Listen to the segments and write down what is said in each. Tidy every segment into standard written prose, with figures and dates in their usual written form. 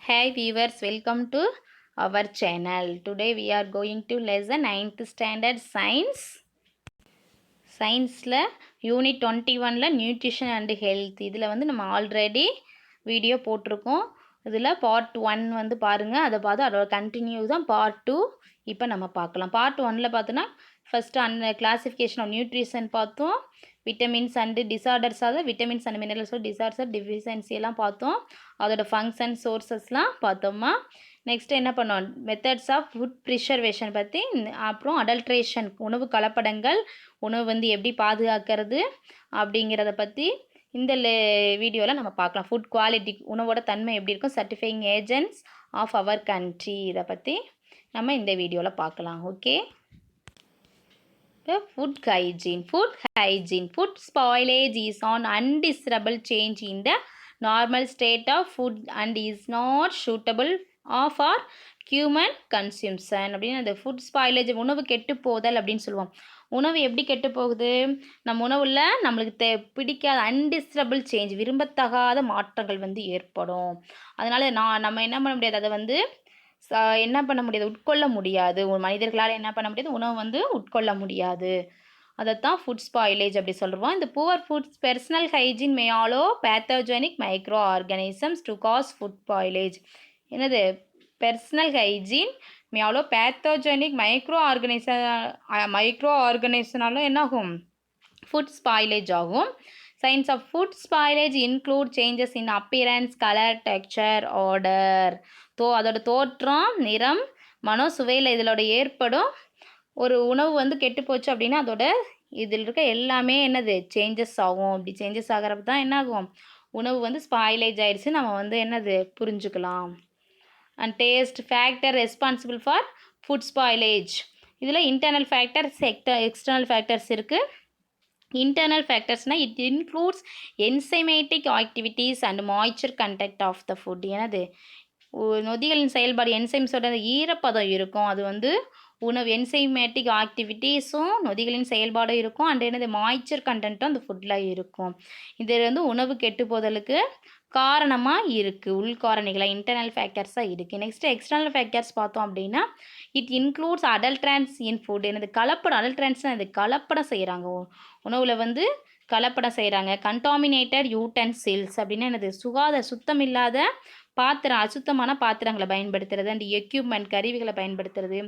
Hey viewers, welcome to our channel. Today we are going to lesson 9th standard science. சயின்ஸில் unit 21ல் nutrition and health இதில் வந்து நம்ம already video போட்டிருக்கோம். இதில் part 1 வந்து பாருங்கள், அதை பார்த்து அதோட கண்டினியூ தான் பார்ட் 2 இப்போ நம்ம பார்க்கலாம். பார்ட் 1ல் பார்த்தோன்னா ஃபஸ்ட்டு அந்த கிளாசிஃபிகேஷன் ஆஃப் நியூட்ரிஷன் பார்த்தோம். விட்டமின்ஸ் அண்டு டிசார்டர்ஸ், அதாவது விட்டமின்ஸ் அண்ட் மினரல்ஸோ டிசார்டர்ஸ் டிஃபிஷியன்சி எல்லாம் பார்த்தோம். அதோட ஃபங்க்ஷன் சோர்ஸஸ்லாம் பார்த்தோமா. நெக்ஸ்ட்டு என்ன பண்ணோம், மெத்தட்ஸ் ஆஃப் ஃபுட் ப்ரிசர்வேஷன் பற்றி, அப்புறம் அடல்ட்ரேஷன் உணவு கலப்படங்கள், உணவு வந்து எப்படி பாதுகாக்கிறது அப்படிங்கிறத பற்றி இந்த வீடியோவில் நம்ம பார்க்கலாம். ஃபுட் குவாலிட்டி, உணவோட தன்மை எப்படி இருக்கும், certifying agents of our country, இதை பற்றி நம்ம இந்த வீடியோவில் பார்க்கலாம். Okay, food hygiene. Food spoilage is an undesirable change in the normal state of food and is not suitable for human consumption. அப்படின்னு அந்த ஃபுட் ஸ்பாயிலேஜ், உணவு கெட்டு போதல் அப்படின்னு சொல்லுவோம். உணவு எப்படி கெட்டு போகுது, நம்ம உணவில் நம்மளுக்கு பிடிக்காத அன்டிஸ்டரபிள் சேஞ்ச், விரும்பத்தகாத மாற்றங்கள் வந்து ஏற்படும். அதனால் நம்ம என்ன பண்ண முடியாது, அதை வந்து என்ன பண்ண முடியாது, உட்கொள்ள முடியாது. ஒரு மனிதர்களால் என்ன பண்ண முடியாது, உணவு வந்து உட்கொள்ள முடியாது. அதைத்தான் ஃபுட் ஸ்பாயிலேஜ் அப்படி சொல்லுவோம். இந்த poor foods personal hygiene may allow pathogenic microorganisms to cause food spoilage. என்னது, personal hygiene may allow pathogenic மைக்ரோ ஆர்கானிசனாலும் என்னாகும், ஃபுட் ஸ்பாயிலேஜ் ஆகும். Signs of food spoilage include changes in appearance, color, texture, odor. அதோட தோற்றம், நிறம், மனோ, சுவையில் இதோட ஏற்படும். ஒரு உணவு வந்து கெட்டு போச்சு அப்படின்னா அதோட இதில் இருக்க எல்லாமே என்னது, சேஞ்சஸ் ஆகும். இப்படி சேஞ்சஸ் ஆகிறப்ப தான் என்ன ஆகும், உணவு வந்து ஸ்பாயிலேஜ் ஆகிடுச்சு நம்ம வந்து என்னது புரிஞ்சுக்கலாம். And taste factor responsible for food spoilage. இதில் இன்டர்னல் ஃபேக்டர்ஸ், எக்ஸ்டர்னல் ஃபேக்டர்ஸ் இருக்குது. Internal factors na it includes enzymatic activities and moisture content of the food. என்னது, நொதிகளின் செயல்பாடு, என்சைம்ஸோட ஈரப்பதம் இருக்கும். அது வந்து உணவு என்சைமேட்டிக் ஆக்டிவிட்டீஸும் நொதிகளின் செயல்பாடும் இருக்கும். அண்ட் என்னது, மாய்ச்சர் கண்டென்ட்டும் அந்த ஃபுட்டில் இருக்கும். இது வந்து உணவு கெட்டு போதலுக்கு காரணமாக இருக்குது, உள்காரணிகளாக இன்டர்னல் ஃபேக்டர்ஸாக இருக்குது. நெக்ஸ்ட்டு எக்ஸ்டர்னல் ஃபேக்டர்ஸ் பார்த்தோம் அப்படின்னா இட் இன்க்ளூட்ஸ் அடல்ட்ரான்ஸ் இன் ஃபுட். எனது கலப்படம், அடல்ட்ரான்ஸ்னால் இது கலப்படம் செய்கிறாங்க, உணவில் வந்து கலப்படம் செய்கிறாங்க. கண்டாமினேட்டட் யூட்டன்சில்ஸ் அப்படின்னா என்னது, சுத்தம் இல்லாத பாத்திரம், அசுத்தமான பாத்திரங்களை பயன்படுத்துறது. அண்ட் எக்யூப்மெண்ட், கருவிகளை பயன்படுத்துறது.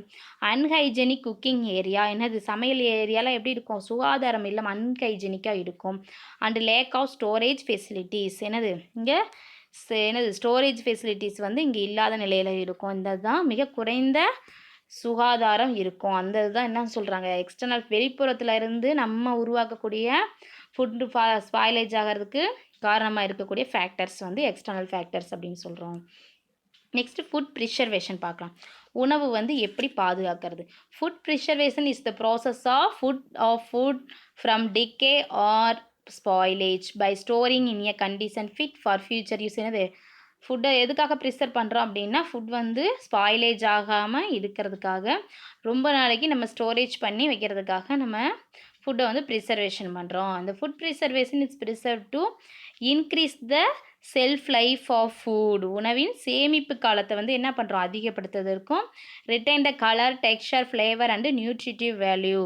அன்ஹைஜெனிக் குக்கிங் ஏரியா, என்னது சமையல் ஏரியாலாம் எப்படி இருக்கும், சுகாதாரம் இல்லாமல் அன்ஹைஜெனிக்காக இருக்கும். And lack of storage facilities, என்னது இங்கே ஸ்டோரேஜ் ஃபெசிலிட்டிஸ் வந்து இங்கே இல்லாத நிலையில் இருக்கும். இந்த தான் மிக குறைந்த சுகாதாரம் இருக்கும். அந்த இதுதான் என்ன சொல்கிறாங்க, எக்ஸ்டர்னல், வெளிப்புறத்தில் இருந்து நம்ம உருவாக்கக்கூடிய ஃபுட்டு ஸ்பாயிலேஜ் ஆகிறதுக்கு காரணமாக இருக்கக்கூடிய ஃபேக்டர்ஸ் வந்து எக்ஸ்டர்னல் ஃபேக்டர்ஸ் அப்படின்னு சொல்கிறோம். நெக்ஸ்ட்டு ஃபுட் ப்ரிசர்வேஷன் பார்க்கலாம். உணவு வந்து எப்படி பாதுகாக்கிறது. Food preservation is the process of food from decay or spoilage by storing in a condition fit for future use. என்னது, ஃபுட்டை எதுக்காக ப்ரிசர்வ் பண்ணுறோம் அப்படின்னா ஃபுட் வந்து ஸ்பாயிலேஜ் ஆகாமல் இருக்கிறதுக்காக, ரொம்ப நாளைக்கு நம்ம ஸ்டோரேஜ் பண்ணி வைக்கிறதுக்காக நம்ம ஃபுட்டை வந்து ப்ரிசர்வேஷன் பண்ணுறோம். அந்த food preservation is preserve to increase the shelf life of food. உணவின் சேமிப்பு காலத்தை வந்து என்ன பண்ணுறோம், அதிகப்படுத்துவதற்கும். Retain the colour, texture, flavour and nutritive value.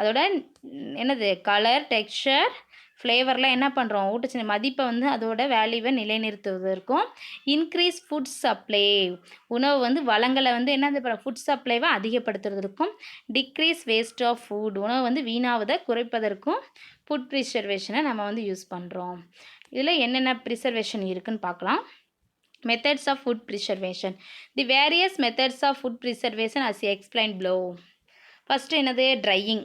அதோட என்னது, கலர், டெக்ஸ்சர், ஃப்ளேவரில் என்ன பண்ணுறோம், ஊட்டச்சத்து மதிப்பை வந்து அதோட வேல்யூவை நிலைநிறுத்துவதற்கும். இன்க்ரீஸ் ஃபுட் சப்ளை, உணவு வந்து வளங்களை வந்து என்ன ஃபுட் சப்ளைவை அதிகப்படுத்துறதுக்கும். டிக்ரீஸ் வேஸ்ட் ஆஃப் ஃபுட், உணவு வந்து வீணாவதை குறைப்பதற்கும் ஃபுட் ப்ரிசர்வேஷனை நம்ம வந்து யூஸ் பண்ணுறோம். இதில் என்னென்ன ப்ரிசர்வேஷன் இருக்குதுன்னு பார்க்கலாம். Methods of food preservation. The various methods of food preservation as explain below. First என்னது, ட்ரையிங்,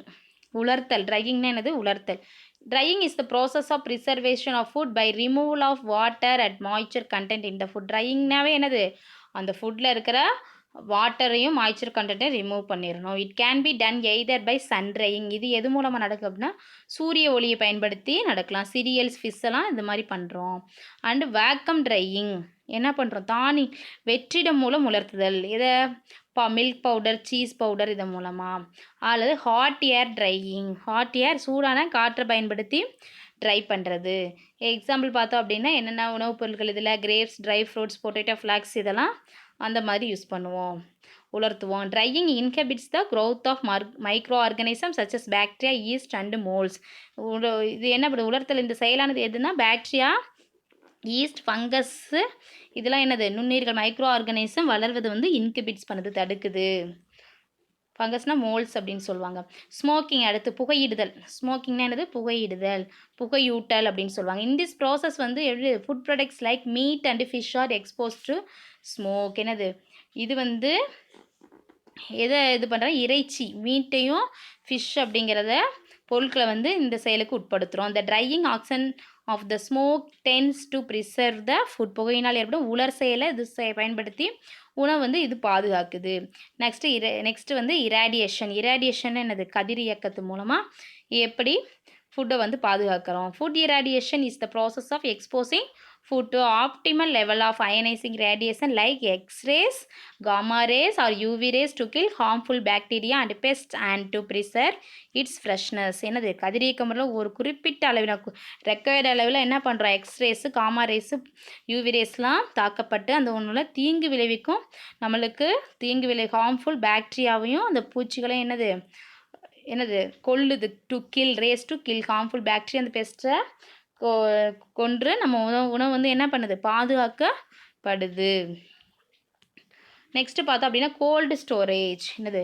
உலர்த்தல். ட்ரையிங்னா என்னது, உலர்த்தல். Drying is the process of preservation of food by removal of water and moisture content in the food. Dryingனாவே என்னது, அந்த ஃபுட்டில் இருக்கிற வாட்டரையும் மாய்ச்சர் கண்டென்ட்டையும் ரிமூவ் பண்ணிடணும். It can be done either by sun drying. இது எது மூலமாக நடக்கும் அப்படின்னா சூரிய ஒளியை பயன்படுத்தி நடக்கலாம். சீரியல்ஸ், ஃபிஷ் எல்லாம் இது மாதிரி பண்ணுறோம். அண்டு வேக்கம் ட்ரையிங் என்ன பண்ணுறோம், வெற்றிடம் மூலம் உலர்த்துதல். இதை மில்க் பவுடர், சீஸ் பவுடர் இதன் மூலமாக. அல்லது hot air drying. Hot air, சூடான காற்றை பயன்படுத்தி ட்ரை பண்ணுறது. எக்ஸாம்பிள் பார்த்தோம் அப்படின்னா என்னென்ன உணவுப் பொருட்கள் இதில் grapes, dry fruits, potato, flax இதெல்லாம் அந்த மாதிரி யூஸ் பண்ணுவோம், உலர்த்துவோம். Drying inhibits the growth of micro organism such as bacteria, yeast and moulds. இது என்ன பண்ணுது, உலர்த்தல் இந்த செயலானது எதுனா பாக்டீரியா, ஈஸ்ட், ஃபங்கஸ்ஸு இதெல்லாம் என்னது நுண்ணுயிர்கள் மைக்ரோ ஆர்கனிசம் வளர்வது வந்து இன்ஹிபிட்ஸ் பண்ணுது, தடுக்குது. ஃபங்கஸ்னால் மோல்ஸ் அப்படின்னு சொல்லுவாங்க. ஸ்மோக்கிங் அடுத்து புகையிடுதல். ஸ்மோக்கிங்னா என்னது, புகையிடுதல், புகையூட்டல் அப்படின்னு சொல்லுவாங்க. இன் திஸ் ப்ராசஸ் வந்து எப்படி food products like meet and fish R expose to smoke. என்னது இது வந்து எதை இது பண்ணுறாங்க, இறைச்சி மீட்டையும் ஃபிஷ் அப்படிங்கிறத பொருட்களை வந்து இந்த செயலுக்கு உட்படுத்துகிறோம். The drying action of the smoke tends to preserve the food. புகையினால் ஏற்படும் உலர் செயலை இது பயன்படுத்தி உணவு வந்து இது பாதுகாக்குது. நெக்ஸ்ட்டு வந்து இராடியேஷன். இராடியேஷன் என்னது, கதிரியக்கத்து மூலமாக எப்படி ஃபுட்டை வந்து பாதுகாக்கிறோம். Food irradiation is the process of exposing food to optimal level of ionizing radiation like X-rays, gamma rays or UV rays to kill harmful bacteria and pests and to preserve its freshness. என்னது கதிரியக்க முறையில் ஒரு குறிப்பிட்ட அளவில் required அளவில் என்ன பண்ணுறோம், X-rays, gamma race, UV ரேஸ்லாம் தாக்கப்பட்டு அந்த ஒன்றில் தீங்கு விளைவிக்கும் நம்மளுக்கு ஹார்ம்ஃபுல் பாக்டீரியாவையும் அந்த பூச்சிகளையும் என்னது கொல்லுது. To kill rays to kill harmful bacteria அந்த பெஸ்ட்டை கொன்று நம்ம உணவு வந்து என்ன பண்ணுது, பாதுகாக்கப்படுது. நெக்ஸ்ட்டு பார்த்தோம் அப்படின்னா கோல்டு ஸ்டோரேஜ். என்னது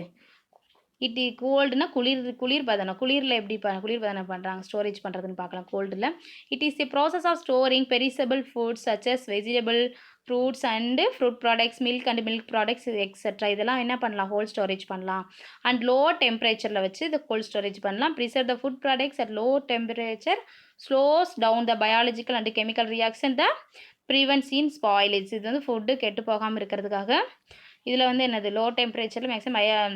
கோல்டுனா குளிர்பதனம். குளிரில் எப்படி குளிர்பதனம் பண்ணுறாங்க, ஸ்டோரேஜ் பண்ணுறதுன்னு பார்க்கலாம். கோல்டில் it is the process of storing perishable foods such as vegetable, fruits and fruit products, milk and milk products etcetera. இதெல்லாம் என்ன பண்ணலாம், ஹோல் ஸ்டோரேஜ் பண்ணலாம். அண்ட் லோ டெம்பரேச்சரில் வச்சு இதை கோல்ட் ஸ்டோரேஜ் பண்ணலாம். Preserve the food products at low temperature slows down the biological and chemical reaction the prevents in spoilage. இது வந்து ஃபுட்டு கெட்டு போகாமல் இருக்கிறதுக்காக இதில் வந்து என்னது லோ டெம்பரேச்சரில் மேக்ஸிமம்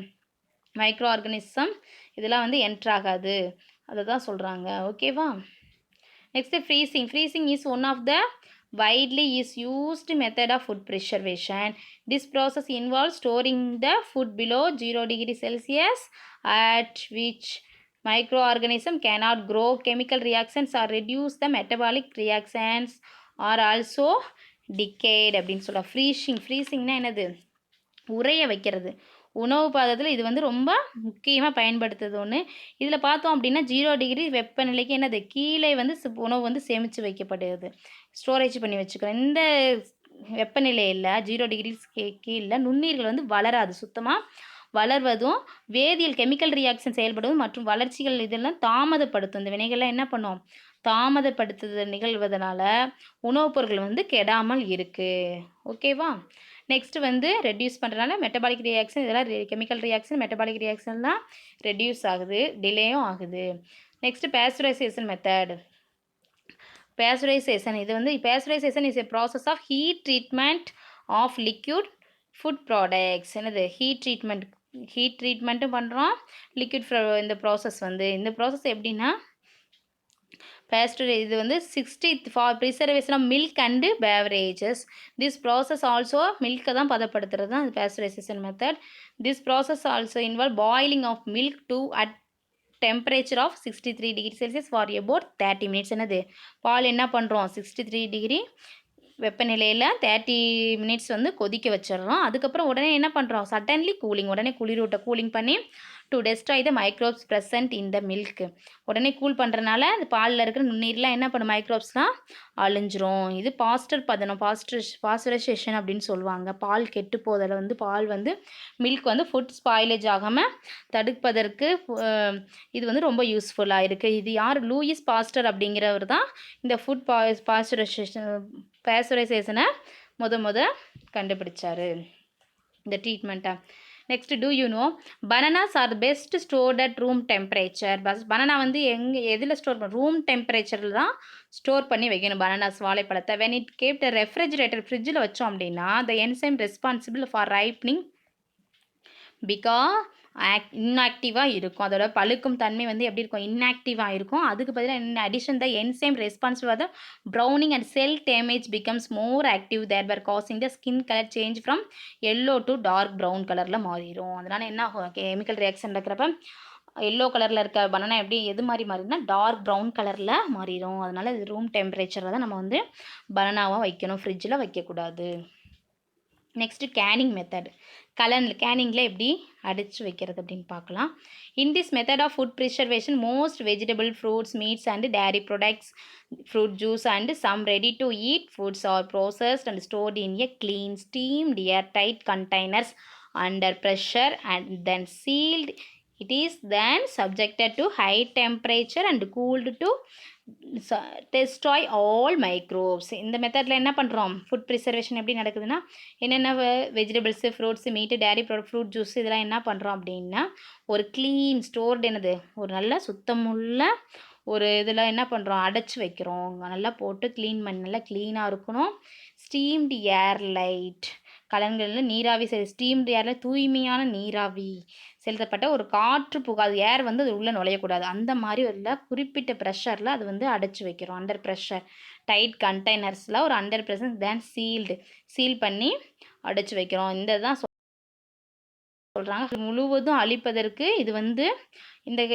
மைக்ரோ ஆர்கனிசம் இதெல்லாம் வந்து என்ட்ராகாது, அதை தான் சொல்கிறாங்க. ஓகேவா. Next freezing. Freezing is one of the widely is used method of food preservation. This process involves storing the food below 0 degree Celsius at which microorganism cannot grow. Chemical reactions or reduce the metabolic reactions are also decayed அப்படின்னு சொல்ல. ஃப்ரீசிங்னா என்னது, உறைய வைக்கிறது. உணவு பாதத்தில் இது வந்து ரொம்ப முக்கியமாக பயன்படுத்துறது ஒன்று. இதில் பார்த்தோம் அப்படின்னா 0 டிகிரி வெப்பநிலைக்கு என்னது கீழே வந்து உணவு வந்து சேமித்து வைக்கப்படுது, ஸ்டோரேஜ் பண்ணி வச்சுக்கிறோம். இந்த வெப்பநிலையில் 0 டிகிரி கீழே நுண்ணுயிர்கள் வந்து வளராது, சுத்தமாக வளர்வதும் வேதியியல் கெமிக்கல் ரியாக்ஷன் செயல்படுவதும் மற்றும் வளர்ச்சிகள் இதெல்லாம் தாமதப்படுத்தும். இந்த வினைகள்லாம் என்ன பண்ணும், தாமதப்படுத்துது நிகழ்வதனால உணவுப் பொருட்கள் வந்து கெடாமல் இருக்குது. ஓகேவா. நெக்ஸ்ட்டு வந்து ரெடியூஸ் பண்ணுறதுனால மெட்டபாலிக் ரியாக்ஷன் இதெல்லாம் கெமிக்கல் ரியாக்ஷன் மெட்டபாலிக் ரியாக்ஷன் தான் ரெடியூஸ் ஆகுது, டிலேயும் ஆகுது. Next pasteurisation method. பேஸ்சுரைசேஷன் இது வந்து pasteurisation is a process of heat treatment of liquid food products. என்னது ஹீட் ட்ரீட்மெண்ட்டும் பண்ணுறோம், லிக்விட் இந்த ப்ராசஸ் வந்து இந்த ப்ராசஸ் எப்படின்னா இது வந்து 60 for preservation of milk and beverages. This process also மில்கை தான் பதப்படுத்துறது தான் pasteurisation method. This process also involve boiling of milk to at temperature of 63 degree Celsius for about 30 minutes. என்னது பால் என்ன பண்ணுறோம், 63 டிகிரி வெப்பநிலையில் 30 மினிட்ஸ் வந்து கொதிக்க வச்சிடுறோம். அதுக்கப்புறம் உடனே என்ன பண்ணுறோம், சடன்லி உடனே கூலிங் பண்ணி to destroy the microbes present in the milk. உடனே கூல் பண்ணுறதுனால அந்த பாலில் இருக்கிற நுண்ணீர்லாம் என்ன பண்ணும், மைக்ரோப்ஸ்லாம் அழிஞ்சிரும். இது பாஸ்டரைசேஷன் அப்படின்னு சொல்லுவாங்க. பால் கெட்டு போதில் வந்து பால் வந்து மில்க் வந்து ஃபுட் ஸ்பாயிலேஜ் ஆகாமல் தடுப்பதற்கு இது வந்து ரொம்ப யூஸ்ஃபுல்லாக இருக்குது. இது யார், லூயிஸ் பாஸ்டர் அப்படிங்கிறவர் தான் இந்த ஃபுட் பேஸ்சுரைசேஷனை முத கண்டுபிடிச்சார், இந்த ட்ரீட்மெண்ட்டை. Next, do you know bananas are best stored at room temperature. Banana வந்து எதில் ஸ்டோர் பண்ண, ரூம் டெம்பரேச்சரில் தான் ஸ்டோர் பண்ணி வைக்கணும் வாழைப்பழத்தை. வென் இட் கேப்ட் ரெஃப்ரிஜிரேட்டர், ஃப்ரிட்ஜில் வச்சோம் அப்படின்னா the enzyme responsible for ripening இன்ஆக்டிவாக இருக்கும். அதோட பழுக்கும் தன்மை வந்து எப்படி இருக்கும், இன்ஆக்டிவாக இருக்கும். அதுக்கு பதிலாக addition the enzyme responsible for the browning and cell damage becomes more active thereby causing the skin colour change from yellow to dark brown கலரில் மாறிடும். அதனால் என்ன ஆகும், கெமிக்கல் ரியாக்ஷன் இருக்கிறப்ப எல்லோ கலரில் இருக்க பனானா எப்படி எது மாதிரி மாறிடும்னா டார்க் ப்ரௌன் கலரில் மாறிடும். அதனால் இது ரூம் டெம்பரேச்சரில் தான் நம்ம வந்து பனானாவாக வைக்கணும், ஃப்ரிட்ஜில் வைக்கக்கூடாது. Next Canning method. கேனிங்கில் எப்படி அடைச்சி வைக்கிறது அப்படின்னு பார்க்கலாம். In this method of food preservation most vegetable, fruits, meats and dairy products, fruit juice and some ready to eat foods are processed and stored in a clean, steamed, airtight containers under pressure and then sealed. It is then subjected to high temperature and cooled to destroy all microbes. இந்த மெத்தடில் என்ன பண்ணுறோம், food preservation எப்படி நடக்குதுன்னா, என்னென்ன vegetables, fruits, மீட்டு, டேரி product, fruit juice இதெல்லாம் என்ன பண்ணுறோம் அப்படின்னா, ஒரு க்ளீன் ஸ்டோர்டு என்னது ஒரு நல்ல சுத்தமுள்ள ஒரு இதில் என்ன பண்ணுறோம், அடைச்சி வைக்கிறோம். நல்லா போட்டு க்ளீன் பண்ணி நல்லா க்ளீனாக இருக்கணும். ஸ்டீம்டு ஏர் லைட் கலன்களில் நீராவி ஸ்டீம்டு ஏரில் தூய்மையான நீராவி செலுத்தப்பட்ட ஒரு காற்று புகாது ஏர் வந்து அது உள்ளே நுழையக்கூடாது. அந்த மாதிரி ஒரு குறிப்பிட்ட ப்ரெஷரில் அது வந்து அடைச்சி வைக்கிறோம். அண்டர் ப்ரெஷர் டைட் கண்டெய்னர்ஸில் ஒரு அண்டர் ப்ரெஷர் தென் சீல் பண்ணி அடைச்சி வைக்கிறோம். இந்த தான் சொல்கிறாங்க. முழுவதும் அழிப்பதற்கு இது வந்து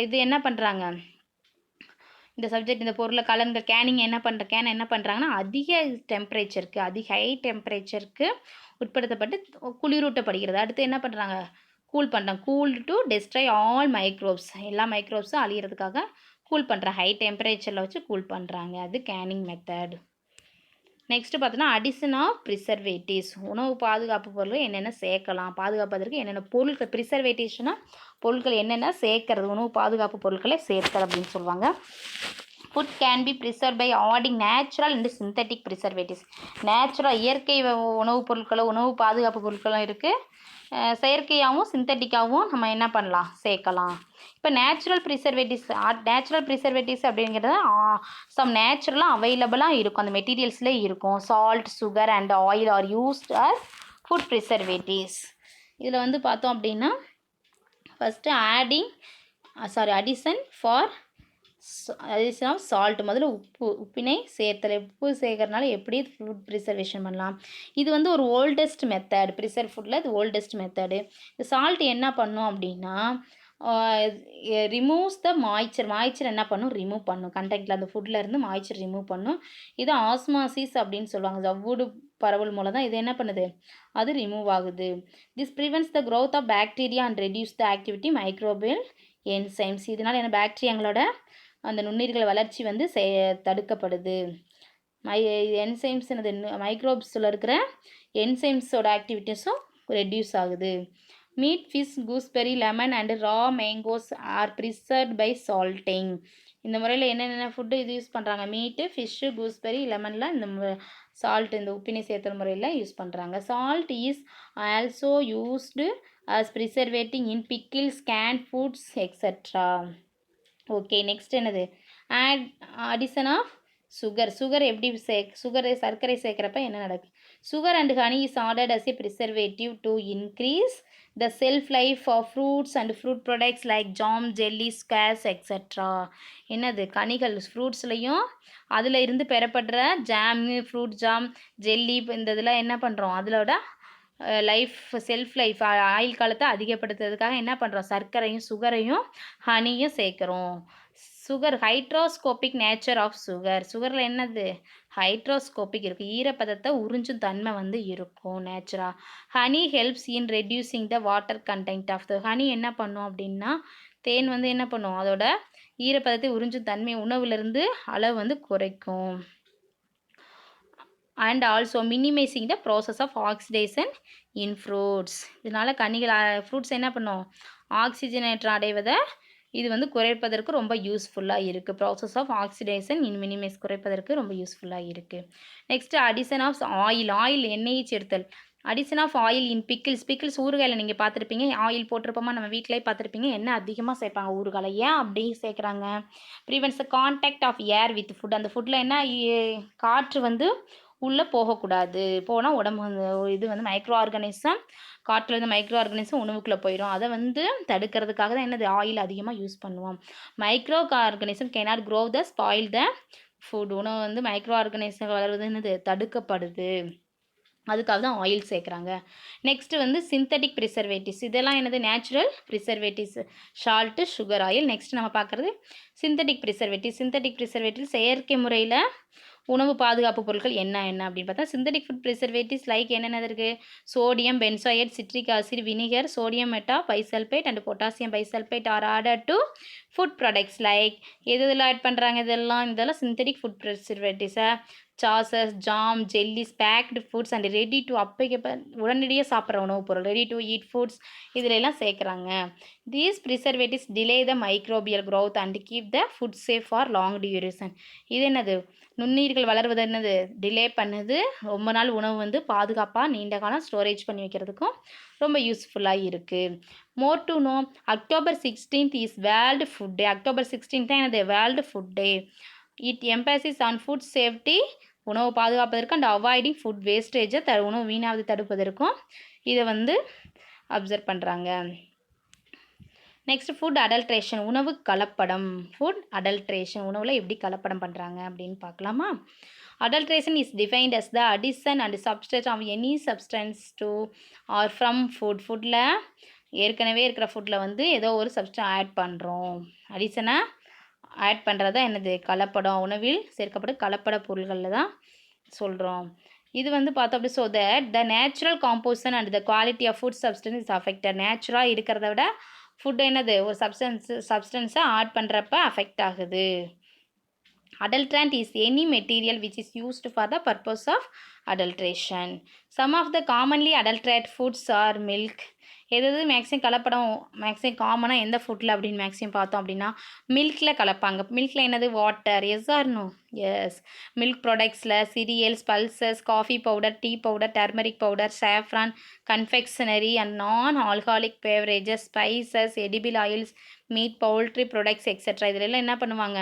இது என்ன பண்ணுறாங்க, இந்த சப்ஜெக்ட் இந்த பொருளை கேன் என்ன பண்ணுறாங்கன்னா அதிக டெம்பரேச்சருக்கு ஹை டெம்பரேச்சருக்கு உட்படுத்தப்பட்டு குளிரூட்டப்படுகிறது. அடுத்து என்ன பண்ணுறாங்க, cool to destroy all microbes, எல்லா மைக்ரோப்ஸும் அழிகிறதுக்காக கூல் பண்ணுறாங்க. ஹை டெம்பரேச்சரில் வச்சு கூல் பண்ணுறாங்க. அது கேனிங் மெத்தட். நெக்ஸ்ட்டு பார்த்தோன்னா அடிஷன் ஆஃப் ப்ரிசர்வேட்டிவ்ஸ். உணவு பாதுகாப்பு பொருள் என்னென்ன சேர்க்கலாம், பாதுகாப்பதற்கு என்னென்ன பொருட்கள், ப்ரிசர்வேட்டிவ்ஸ்னால் பொருட்கள் என்னென்ன சேர்க்கறது, உணவு பாதுகாப்பு பொருட்களை சேர்க்கறது அப்படின்னு சொல்லுவாங்க. Food can be preserve by adding natural and synthetic preservatives. Natural இயற்கை உணவுப் பொருட்களும் உணவு பாதுகாப்பு பொருட்களும் இருக்குது. செயற்கையாகவும் சிந்தட்டிக்காகவும் நம்ம என்ன பண்ணலாம், சேர்க்கலாம். இப்போ நேச்சுரல் ப்ரிசர்வேட்டிவ்ஸ் அப்படிங்கிறது சம் நேச்சுரலாக அவைலபிளாக இருக்கும், அந்த மெட்டீரியல்ஸ்லேயே இருக்கும். Salt, sugar and oil are used as food preservatives. இதில் வந்து பார்த்தோம் அப்படின்னா ஃபஸ்ட்டு அடிஷன் ஆஃப் சால்ட். முதல்ல உப்பினை சேர்த்தல். உப்பு சேர்க்கறதுனால எப்படி ஃபுட் ப்ரிசர்வேஷன் பண்ணலாம். இது வந்து ஒரு ஓல்டஸ்ட் மெத்தட், ஃபுட்டில் இது ஓல்டஸ்ட் மெத்தடு. இந்த சால்ட் என்ன பண்ணும் அப்படின்னா ரிமூவ்ஸ் த மாய்ச்சர் என்ன பண்ணும், ரிமூவ் பண்ணும். கண்டெக்டில் அந்த ஃபுட்டில் இருந்து மாய்ச்சர் ரிமூவ் பண்ணும். இது ஆஸ்மாசிஸ் அப்படின்னு சொல்லுவாங்க. ஜவ்வூடு பரவல் மூலம் தான் இது என்ன பண்ணுது, அது ரிமூவ் ஆகுது. This prevents the growth of bacteria and reduce the activity microbial enzymes. இதனால் என்ன பாக்டீரியாங்களோட அந்த நுண்ணுயிர்கள் வளர்ச்சி வந்து தடுக்கப்படுது. என்சைம்ஸ் மைக்ரோப்ஸில் இருக்கிற என்சைம்ஸோட ஆக்டிவிட்டீஸும் ரெடியூஸ் ஆகுது. Meat, fish, gooseberry, lemon and raw mangoes are preserved by salting. இந்த முறையில் என்னென்ன ஃபுட்டு இது யூஸ் பண்ணுறாங்க, மீட்டு, ஃபிஷ்ஷு, கூஸ்பெரி, லெமனில் இந்த சால்ட் இந்த உப்பினை சேர்த்துற முறையில் யூஸ் பண்ணுறாங்க. Salt is also used as preservating in pickles, canned foods, etc. Okay, next என்னது, அடிஷன் ஆஃப் சுகர் எப்படி சர்க்கரை சேர்க்குறப்ப என்ன நடக்குது. சுகர் அண்ட் ஹனி இஸ் ஆர்டர்ட் as a preservative to increase the shelf life of fruits and fruit products like jam, jelly, squash etcetera. என்னது, கனிகள் ஃப்ரூட்ஸ்லையும் அதில் இருந்து பெறப்படுற ஜாமு, ஃப்ரூட் ஜாம், ஜெல்லி இந்த இதெல்லாம் என்ன பண்ணுறோம், அதிலோட செல்ஃப் லைஃப் ஆயுள் காலத்தை அதிகப்படுத்துறதுக்காக என்ன பண்ணுறோம், சர்க்கரையும் சுகரையும் ஹனியும் சேர்க்குறோம். சுகர் ஹைட்ரோஸ்கோபிக் நேச்சர் ஆஃப் சுகரில் என்னது, ஹைட்ரோஸ்கோபிக் இருக்குது, ஈரப்பதத்தை உறிஞ்சும் தன்மை வந்து இருக்கும் நேச்சுரா. Honey helps in reducing the water content of the. Honey என்ன பண்ணும் அப்படின்னா, தேன் வந்து என்ன பண்ணும், அதோட ஈரப்பதத்தை உறிஞ்சும் தன்மை உணவுலேருந்து அளவு வந்து குறைக்கும். And also minimising the process of oxidation in fruits. இதனால் ஃப்ரூட்ஸ் என்ன பண்ணும், ஆக்சிஜனேற்றம் அடைவதை இது வந்து குறைப்பதற்கு ரொம்ப யூஸ்ஃபுல்லாக இருக்குது. ப்ராசஸ் ஆஃப் ஆக்சிடேஷன் மினிமைஸ் குறைப்பதற்கு ரொம்ப யூஸ்ஃபுல்லாக இருக்குது. நெக்ஸ்ட்டு அடிஷன் ஆஃப் ஆயில் எண்ணெயை சேர்த்தல். Addition of oil in pickles ஊறுகாயில் நீங்கள் பார்த்துருப்பீங்க, ஆயில் போட்டிருப்போமா, நம்ம வீட்டிலே பார்த்துருப்பீங்க. எண்ணெய் அதிகமாக சேர்ப்பாங்க ஊறுகாயில். ஏன் அப்படி சேர்க்குறாங்க, prevents the contact of air with food. அந்த ஃபுட்டில் என்ன காற்று வந்து உள்ளே போகக்கூடாது, போனால் உடம்பு இது வந்து மைக்ரோ ஆர்கானிசம், காற்றில் இருந்து மைக்ரோ ஆர்கானிசம் உணவுக்குள்ளே போயிடும். அதை வந்து தடுக்கிறதுக்காக தான் என்னது, ஆயில் அதிகமாக யூஸ் பண்ணுவோம். Micro organism cannot grow the spoil the food. உணவு வந்து மைக்ரோ ஆர்கானிசம் வளர்வது என்னது, தடுக்கப்படுது. அதுக்காக தான் ஆயில் சேர்க்குறாங்க. நெக்ஸ்ட்டு வந்து சிந்தட்டிக் ப்ரிசர்வேட்டிவ்ஸ், இதெல்லாம் என்னது natural preservatives, salt, sugar, oil. Next நம்ம பார்க்குறது சிந்தட்டிக் ப்ரிசர்வேட்டிவ்ஸ். சிந்தட்டிக் ப்ரிசர்வேட்டிவ்ஸ் செயற்கை முறையில் உணவு பாதுகாப்பு பொருட்கள் என்ன என்ன அப்படின்னு பார்த்தா சிந்தட்டிக் ஃபுட் ப்ரிசர்வேட்டிவ்ஸ் லைக் என்னென்னது இருக்குது, sodium benzoate, citric acid, vinegar, sodium meta bisulphate and potassium bisulphate are added to food products like எதில் ஆட் பண்ணுறாங்க, இதெல்லாம் சிந்தட்டிக் ஃபுட் ப்ரிசர்வேட்டிவ்ஸை sauces, jam, jellies, baked foods and ready to அப்பைக்கு உடனடியாக சாப்பிட்ற உணவுப் பொருள் ரெடி டு ஈட் ஃபுட்ஸ் இதிலெல்லாம் சேர்க்குறாங்க. These preservatives delay the microbial growth and keep the food safe for long duration. இது என்னது, நுண்ணுயிர்கள் வளர்வது என்னது டிலே பண்ணுது, ரொம்ப நாள் உணவு வந்து பாதுகாப்பாக நீண்ட காலம் ஸ்டோரேஜ் பண்ணி வைக்கிறதுக்கும் ரொம்ப யூஸ்ஃபுல்லாக இருக்குது. More to know, October 16th is world food day. October 16th தான் என்னது world food day. It emphasis on food safety, உணவு பாதுகாப்பதற்கு அண்ட் அவாய்டிங் ஃபுட் வேஸ்டேஜை உணவு வீணாவது தடுப்பதற்கும் இதை வந்து அப்சர்வ் பண்ணுறாங்க. நெக்ஸ்ட் ஃபுட் அடல்ட்ரேஷன், உணவு கலப்படம். ஃபுட் அடல்ட்ரேஷன், உணவில் எப்படி கலப்படம் பண்ணுறாங்க அப்படின்னு பார்க்கலாமா. Adulteration is defined as the addition and substance of any substance to or from food. ஃபுட்டில் ஏற்கனவே இருக்கிற ஃபுட்டில் வந்து ஏதோ ஒரு சப்ஸ்டன்ஸ் ஆட் பண்ணுறோம், அடிஷனாக ஆட் பண்ணுறது தான் என்னது கலப்படம். உணவில் சேர்க்கப்படும் கலப்பட பொருள்களில் தான் சொல்கிறோம். இது வந்து பார்த்தோம் அப்படி so that the natural composition and the quality of food substance is affected. நேச்சுரலாக இருக்கிறத விட ஃபுட் என்னது ஒரு சப்ஸ்டன்ஸை ஆட் பண்ணுறப்ப அஃபெக்ட் ஆகுது. Adulterant is any material which is used for the purpose of adulteration. Some of the commonly adulterated foods are milk. எது maximum கலப்படம் மேக்ஸிமம் காமனாக எந்த ஃபுட்டில் அப்படின்னு மேக்ஸிமம் பார்த்தோம் அப்படின்னா மில்கில் கலப்பாங்க. மில்கில் என்னது water, yes or no, yes. Milk ப்ராடக்ட்ஸில் cereals, pulses, coffee powder, tea powder, turmeric powder, saffron, confectionery and non alcoholic beverages, spices, edible oils, meat, poultry products etcetera இதிலெல்லாம் என்ன பண்ணுவாங்க,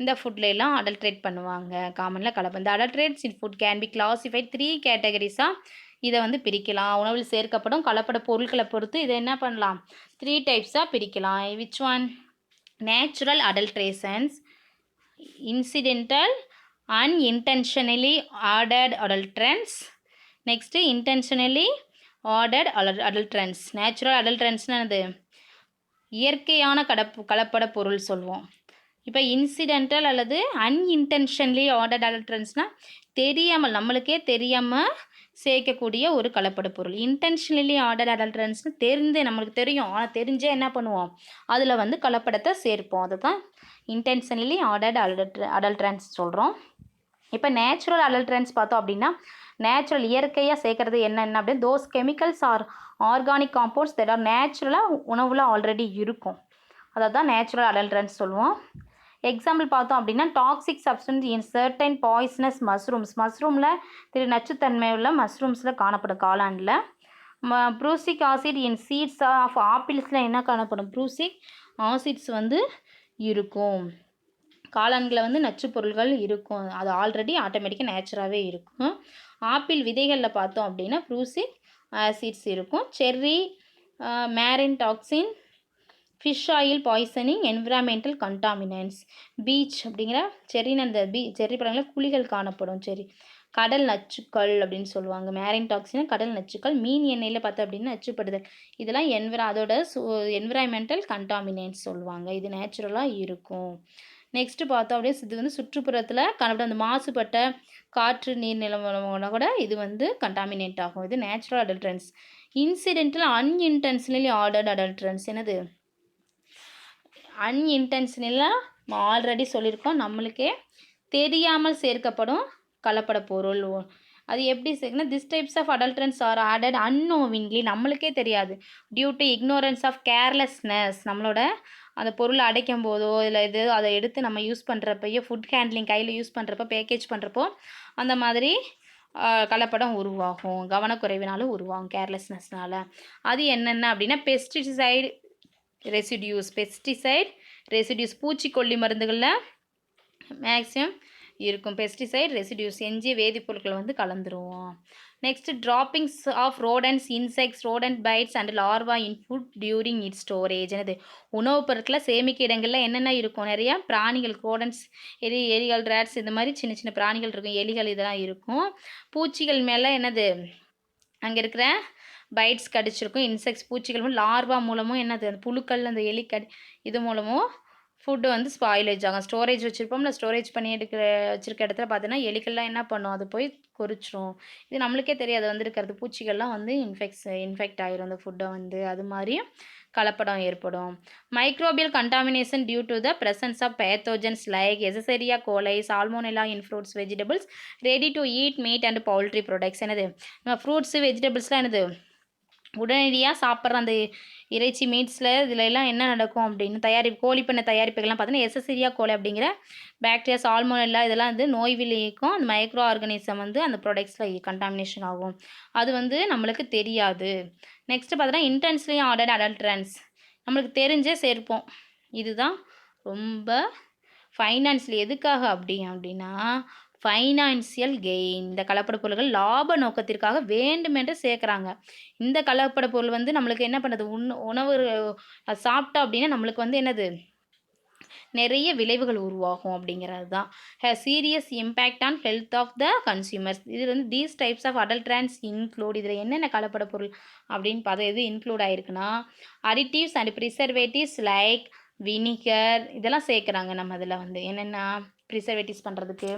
இந்த ஃபுட்லாம் அடல்ட்ரேட் பண்ணுவாங்க, காமனில் கலப்பு. இந்த அடல்ட்ரேட்ஸ் in food can B classified 3 கேட்டகரிஸாக இதை வந்து பிரிக்கலாம். உணவில் சேர்க்கப்படும் கலப்பட பொருட்களை பொறுத்து இதை என்ன பண்ணலாம் 3 டைப்ஸாக பிரிக்கலாம். Which one, natural adulterations, incidental unintentionally added adulterants. Next intentionally added adulterants. Natural அடல்ட்ரன்ஸ்னால் என்னது இயற்கையான கலப்பட பொருள் சொல்லுவோம். இப்போ இன்சிடென்டல் அல்லது அன்இன்டென்ஷனலி ஆடட் அடல்ட்ரன்ஸ்னால் தெரியாமல் நம்மளுக்கே தெரியாமல் சேர்க்கக்கூடிய ஒரு கலப்பட பொருள். இன்டென்ஷனலி ஆடட் அடல்ட்ரன்ஸ்னு தெரிந்து நம்மளுக்கு தெரியும், ஆனால் தெரிஞ்சே என்ன பண்ணுவோம் அதில் வந்து கலப்படத்தை சேர்ப்போம். அதுதான் இன்டென்ஷனலி ஆடட் அடல்ட்ரன்ஸ் சொல்கிறோம். இப்போ நேச்சுரல் அடல்ட்ரன்ஸ் பார்த்தோம் அப்படின்னா நேச்சுரல் இயற்கையாக சேர்க்குறது என்னென்ன அப்படின்னு those chemicals are organic compounds that are நேச்சுரலாக உணவில் ஆல்ரெடி இருக்கும், அதை தான் நேச்சுரல் அடல்ட்ரன்ஸ் சொல்லுவோம். எக்ஸாம்பிள் பார்த்தோம் அப்படின்னா toxic substance in certain poisonous mushrooms, மஷ்ரூமில் நச்சுத்தன்மை உள்ள மஷ்ரூம்ஸில் காணப்படும் காளானில். Prussic acid in seeds of ஆப்பிள்ஸில் என்ன காணப்படும், ப்ரூசிக் ஆசிட்ஸ் வந்து இருக்கும். காளான்களில் வந்து நச்சு பொருள்கள் இருக்கும், அது ஆல்ரெடி ஆட்டோமேட்டிக்காக நேச்சுராகவே இருக்கும். ஆப்பிள் விதைகளில் பார்த்தோம் அப்படின்னா ப்ரூசிக் ஆசிட்ஸ் இருக்கும். Cherry marine toxin, fish oil poisoning, environmental contaminants. Peach அப்படிங்கிற செர்ரின்னு அந்த செர்ரி பழங்களில் குழிகள் காணப்படும். செர்ரி கடல் நச்சுக்கள் அப்படின்னு சொல்லுவாங்க. மேரின் டாக்ஸின் கடல் நச்சுக்கள். மீன் எண்ணெயில் பார்த்தோம் அப்படின்னா நச்சுப்படுதல், இதெல்லாம் அதோட என்விரான்மெண்டல் கண்டாமினன்ட்ஸ் சொல்லுவாங்க. இது நேச்சுரலாக இருக்கும். நெக்ஸ்ட்டு பார்த்தோம் அப்படியே இது வந்து சுற்றுப்புறத்தில் காணப்படும் அந்த மாசுபட்ட காற்று நீர்நிலம் கூட இது வந்து கண்டாமினேட் ஆகும். இது natural adulterants. Incidental unintentionally ordered adulterants என்னது அன்இன்டென்ஷனலாக ஆல்ரெடி சொல்லியிருக்கோம், நம்மளுக்கே தெரியாமல் சேர்க்கப்படும் கலப்பட பொருள். அது எப்படி சேர்க்கணும், this types of adulterants are added unknowingly, நம்மளுக்கே தெரியாது, due to ignorance of carelessness, நம்மளோட அந்த பொருளை அடைக்கும் போதோ இல்லை இது அதை எடுத்து நம்ம யூஸ் பண்ணுறப்பையோ ஃபுட் ஹேண்ட்லிங் கையில் யூஸ் பண்ணுறப்போ பேக்கேஜ் பண்ணுறப்போ அந்த மாதிரி கலப்படம் உருவாகும், கவனக்குறைவினாலும் உருவாகும், கேர்லெஸ்னஸ்னால். அது என்னென்ன அப்படின்னா பெஸ்டிசைடு ரெசிடியூஸ் பூச்சிக்கொல்லி மருந்துகளில் மேக்ஸிமம் இருக்கும் பெஸ்டிசைட் ரெசிடியூஸ், எஞ்சிய வேதிப்பொருட்களை வந்து கலந்துருவோம். Next droppings of rodents, insects, rodent bites and larva in food during it storage. என்னது உணவுப் பொருட்களை சேமிக்க இடங்களில் என்னென்ன இருக்கும், நிறையா பிராணிகள், ரோடன்ஸ், எலிகள், ரேட்ஸ், இந்த மாதிரி சின்ன சின்ன பிராணிகள் இருக்கும், எலிகள் இதெல்லாம் இருக்கும். பூச்சிகள் மேலே என்னது அங்கே இருக்கிற பைட்ஸ் கடிச்சிருக்கும், இன்செக்ட்ஸ் பூச்சிகளும் லார்வா மூலமும் என்னது அந்த புழுக்கள் அந்த எலி இது மூலமும் ஃபுட்டு வந்து ஸ்பாயிலேஜ் ஆகும். ஸ்டோரேஜ் வச்சுருப்போம்ல, ஸ்டோரேஜ் பண்ணி வச்சுருக்க இடத்துல பார்த்தீங்கன்னா எலிகள்லாம் என்ன பண்ணும், அது போய் கொறிச்சிரும். இது நம்மளுக்கே தெரியாது வந்திருக்கிறது பூச்சிகள்லாம் வந்து இன்ஃபெக்ட் ஆயிரும் அந்த ஃபுட்டை வந்து. அது மாதிரி கலப்படம் ஏற்படும். Microbial contamination due to the presence of pathogens like Escherichia coli, salmonella in fruits vegetables, ready to eat meat and poultry products. என்னது நம்ம ஃப்ரூட்ஸு வெஜிடபிள்ஸ்லாம் என்னது உடனடியாக சாப்பிட்ற அந்த இறைச்சி மீட்ஸில் இதில் எல்லாம் என்ன நடக்கும் அப்படின்னு கோழிப்பண்ணை தயாரிப்புகள்லாம் பார்த்தீங்கன்னா எசசெரியா கோலை அப்படிங்கிற பாக்டீரியா, சால்மோனெல்லா இதெல்லாம் வந்து நோய் விளைவிக்கும் அந்த மைக்ரோ ஆர்கானிசம் வந்து அந்த ப்ராடக்ட்ஸில் கண்டாமினேஷன் ஆகும். அது வந்து நம்மளுக்கு தெரியாது. நெக்ஸ்ட்டு பார்த்தீங்கன்னா இன்டென்ஸ்லி ஆர்டர்ட் அடல்ட்ரன்ஸ், நம்மளுக்கு தெரிஞ்சே சேர்ப்போம். இதுதான் ரொம்ப ஃபைனான்ஸில் எதுக்காக அப்படின்னா ஃபைனான்சியல் கெயின். இந்த கலப்பட பொருள்கள் லாப நோக்கத்திற்காக வேண்டுமென்று சேர்க்குறாங்க. இந்த கலப்பட பொருள் வந்து நம்மளுக்கு என்ன பண்ணுது, உணவு சாப்பிட்டோம் அப்படின்னா நம்மளுக்கு வந்து என்னது நிறைய விளைவுகள் உருவாகும் அப்படிங்கிறது தான். Serious impact on health of the consumers. இது வந்து these types of adulterants include. இதில் என்னென்ன கலப்பட பொருள் அப்படின்னு பார்த்தா எது இன்க்ளூட் ஆகிருக்குன்னா additives and preservatives like vinegar இதெல்லாம் சேர்க்குறாங்க. நம்ம இதில் வந்து என்னென்ன ப்ரிசர்வேட்டிவ்ஸ் பண்ணுறதுக்கு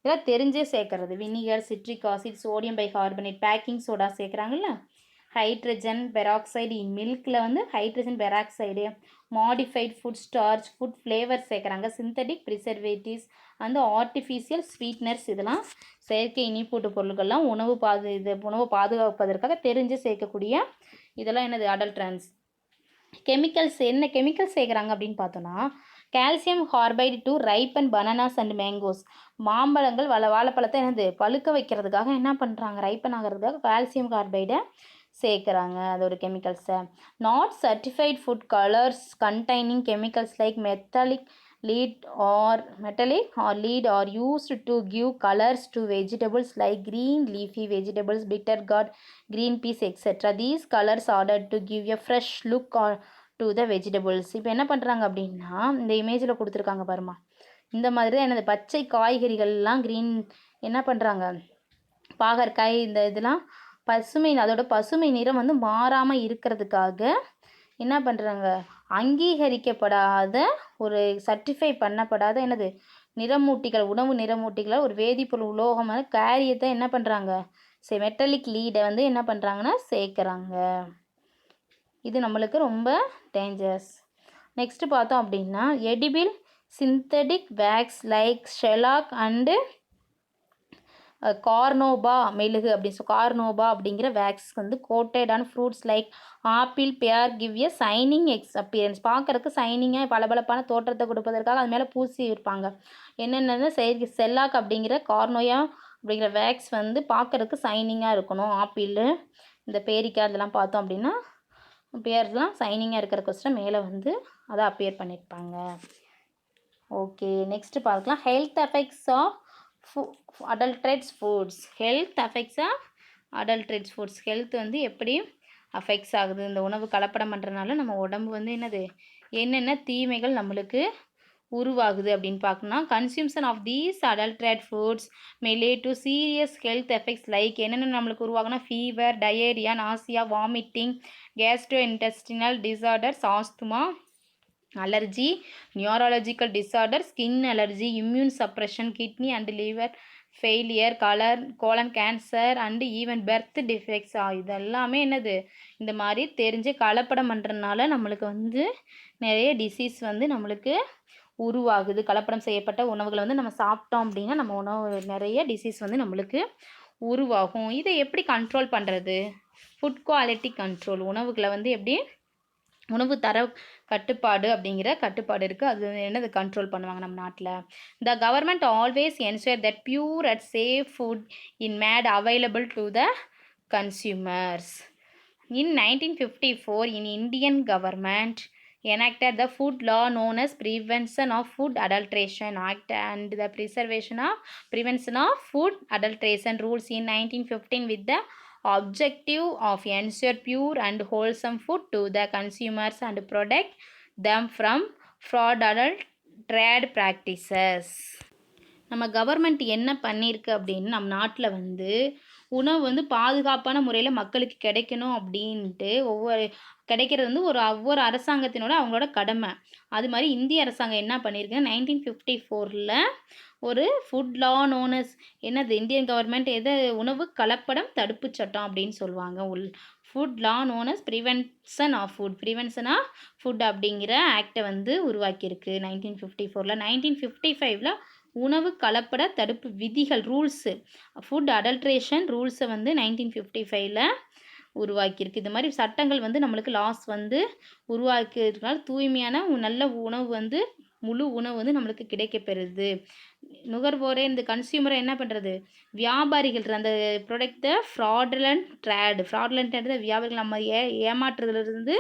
இதெல்லாம் தெரிஞ்சே சேர்க்குறது. Vinegar, citric acid, sodium bicarbonate, baking soda சேர்க்குறாங்கல்ல, ஹைட்ரஜன் பெராக்சைடு இன் மில்கில் வந்து hydrogen peroxide, modified food starch, food flavour சேர்க்குறாங்க, சிந்தட்டிக் ப்ரிசர்வேட்டிவ்ஸ் அந்த ஆர்டிஃபிஷியல் ஸ்வீட்னர்ஸ். இதெல்லாம் செயற்கை இனிப்பூட்டு பொருட்கள்லாம் உணவு பாதுகாப்பதற்காக தெரிஞ்சு சேர்க்கக்கூடிய இதெல்லாம் என்னது அடல்ட்ரன்ஸ். கெமிக்கல்ஸ் என்ன கெமிக்கல்ஸ் சேர்க்குறாங்க அப்படின்னு பார்த்தோன்னா calcium carbide to ripen bananas and mangoes. மாம்பழங்கள் வாழைப்பழத்தை என்னது பழுக்க வைக்கிறதுக்காக என்ன பண்ணுறாங்க, ரைப்பன் ஆகிறதுக்காக கால்சியம் கார்பைடை சேர்க்குறாங்க. அது ஒரு கெமிக்கல்ஸை. Not certified food colours containing chemicals like metallic lead are used to give colors to vegetables like green leafy vegetables, bitter gourd, green peas, etc. These colors ordered to give a fresh look to the vegetables. இப்போ என்ன பண்ணுறாங்க அப்படின்னா இந்த இமேஜில் கொடுத்துருக்காங்க பாருமா, இந்த மாதிரி தான் என்னது பச்சை காய்கறிகள்லாம் க்ரீன் என்ன பண்ணுறாங்க, பாகற்காய் இந்த இதெல்லாம் அதோட பசுமை நிறம் வந்து மாறாமல் இருக்கிறதுக்காக என்ன பண்ணுறாங்க, அங்கீகரிக்கப்படாத ஒரு சர்டிஃபை பண்ணப்படாத என்னது நிறமூட்டிகள், உணவு நிறமூட்டிகளை ஒரு வேதிப்பொருள் உலோகமான கேரியத்தை என்ன பண்ணுறாங்க, மெட்டலிக் லீடை வந்து என்ன பண்ணுறாங்கன்னா சேர்க்குறாங்க. இது நம்மளுக்கு ரொம்ப டேஞ்சரஸ். நெக்ஸ்ட்டு பார்த்தோம் அப்படின்னா edible synthetic wax like shellac and carnauba மெழுகு அப்படின்னு கார்னோபா அப்படிங்கிற வேக்ஸ் வந்து கோட்டடான ஃப்ரூட்ஸ் லைக் ஆப்பிள், பேர் கிவ் எ சைனிங் அப்பியரன்ஸ். பார்க்குறதுக்கு சைனிங்காக பளபளப்பான தோற்றத்தை கொடுப்பதற்காக அது மேலே பூசி இருப்பாங்க. என்னென்னு செல்லாக் அப்படிங்கிற கார்னோயா அப்படிங்கிற வேக்ஸ் வந்து பார்க்குறதுக்கு சைனிங்காக இருக்கணும். ஆப்பிள், இந்த பேரிக்காய் இதெல்லாம் பார்த்தோம் அப்படின்னா பேர்லாம் சைனிங்காக இருக்கிறக்கோசரம் மேலே வந்து அதை அப்பியர் பண்ணியிருப்பாங்க. ஓகே, நெக்ஸ்ட்டு பார்க்கலாம் health effects of adulterated foods. Health effects of adulterated foods. Health வந்து எப்படி அஃபெக்ட்ஸ் ஆகுது, இந்த உணவு கலப்படம் பண்ணுறதுனால நம்ம உடம்பு வந்து என்னென்ன தீமைகள் நம்மளுக்கு உருவாகுது அப்படின்னு பார்க்கணும். Consumption of these adulterated foods may lead to serious health effects like என்னென்ன நம்மளுக்கு உருவாகுனா fever, diarrhoea, nausea, vomiting, gastro intestinal disorders, asthma, allergy, neurological disorder, skin allergy, immune suppression, kidney and liver failure, colon cancer and even birth defects. இதெல்லாமே என்னது இந்த மாதிரி தெரிஞ்சு கலப்படம் பண்ணுறதுனால நம்மளுக்கு வந்து நிறைய டிசீஸ் வந்து நம்மளுக்கு உருவாகுது. கலப்படம் செய்யப்பட்ட உணவுகளை வந்து நம்ம சாப்பிட்டோம் அப்படின்னா நம்ம உணவு நிறைய டிசீஸ் வந்து நம்மளுக்கு உருவாகும். இதை எப்படி கண்ட்ரோல் பண்ணுறது, ஃபுட் குவாலிட்டி கண்ட்ரோல், உணவுகளை வந்து எப்படி உணவு தர கட்டுப்பாடு அப்படிங்கிற கட்டுப்பாடு இருக்குது, அது என்னது கண்ட்ரோல் பண்ணுவாங்க நம்ம நாட்டில். The government always ensure that pure and safe food in mat available to the consumers. In 1954 in Indian government enacted the food law known as Prevention of Food Adulteration Act and the Prevention of Food Adulteration rules in 1915 with the objective of ensure pure and wholesome food to the consumers and protect them from fraudulent trade practices. நம்ம government என்ன பண்ணியிருக்கு அப்படின்னு நம்ம நாட்டில் வந்து உணவு வந்து பாதுகாப்பான முறையில் மக்களுக்கு கிடைக்கணும் அப்படின்ட்டு கிடைக்கிறது வந்து ஒவ்வொரு அரசாங்கத்தினோட அவங்களோட கடமை. அது மாதிரி இந்திய அரசாங்கம் என்ன பண்ணியிருக்குன்னா 1954 ஒரு ஃபுட் லா நோனஸ் என்னது இந்தியன் கவர்மெண்ட் உணவு கலப்படம் தடுப்பு சட்டம் அப்படின்னு சொல்லுவாங்க. Food law known as prevention of food அப்படிங்கிற ஆக்டை வந்து உருவாக்கியிருக்கு 1954. 1955 உணவு கலப்பட தடுப்பு விதிகள் ரூல்ஸு ஃபுட் அடல்ட்ரேஷன் ரூல்ஸை வந்து 1955 உருவாக்கியிருக்கு. இது மாதிரி சட்டங்கள் வந்து நம்மளுக்கு லாஸ் வந்து உருவாக்கியிருக்கனால தூய்மையான நல்ல உணவு வந்து முழு உணவு வந்து நம்மளுக்கு கிடைக்கப்பெறுது. நுகர்வோரே இந்த கன்சியூமரை என்ன பண்ணுறது, வியாபாரிகள் அந்த ப்ராடக்டை ஃப்ராடுலண்ட் வியாபாரிகள் நம்ம ஏமாற்றுறதுலேருந்து